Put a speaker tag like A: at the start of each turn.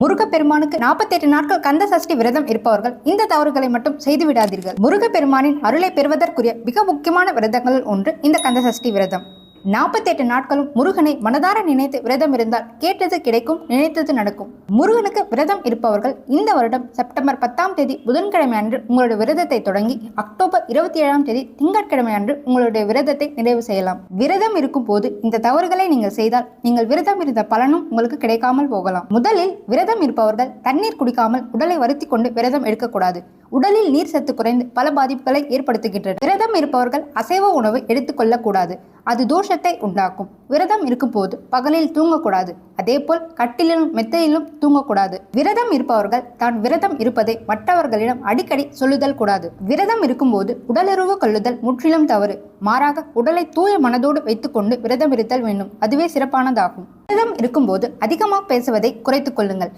A: முருகப்பெருமானுக்கு 48 நாட்கள் கந்த சஷ்டி விரதம் இருப்பவர்கள் இந்த தவறுகளை மட்டும் செய்துவிடாதீர்கள். முருகப்பெருமானின் அருளை பெறுவதற்குரிய மிக முக்கியமான விரதங்களில் ஒன்று இந்த கந்த சஷ்டி விரதம். 48 நாட்களும் முருகனை மனதார நினைத்து விரதம் இருந்தால் கேட்டது கிடைக்கும், நினைத்தது நடக்கும். முருகனுக்கு விரதம் இருப்பவர்கள் இந்த வருடம் செப்டம்பர் 10ஆம் தேதி புதன்கிழமை அன்று உங்களுடைய விரதத்தை தொடங்கி அக்டோபர் 27ஆம் தேதி திங்கட்கிழமை அன்று உங்களுடைய விரதத்தை நிறைவு செய்யலாம். விரதம் இருக்கும் போது இந்த தவறுகளை நீங்கள் செய்தால் நீங்கள் விரதம் இருந்த பலனும் உங்களுக்கு கிடைக்காமல் போகலாம். முதலில் விரதம் இருப்பவர்கள் தண்ணீர் குடிக்காமல் உடலை வருத்தி கொண்டு விரதம் எடுக்கக்கூடாது. உடலில் நீர் சத்து குறைந்து பல பாதிப்புகளை ஏற்படுத்துகின்றது. விரதம் இருப்பவர்கள் அசைவ உணவு எடுத்துக்கொள்ளக்கூடாது, அது தோஷத்தை உண்டாக்கும். விரதம் இருக்கும் போது பகலில் தூங்கக்கூடாது, அதேபோல் கட்டிலும் மெத்தையிலும் தூங்கக்கூடாது. விரதம் இருப்பவர்கள் தான் விரதம் இருப்பதை மற்றவர்களிடம் அடிக்கடி சொல்லுதல் கூடாது. விரதம் இருக்கும்போது உடலுறவு கொள்ளுதல் முற்றிலும் தவறு. மாறாக உடலை தூய மனதோடு வைத்துக்கொண்டு விரதம் இருத்தல் வேண்டும், அதுவே சிறப்பானதாகும். விரதம் இருக்கும்போது அதிகமாக பேசுவதை குறைத்துக் கொள்ளுங்கள்.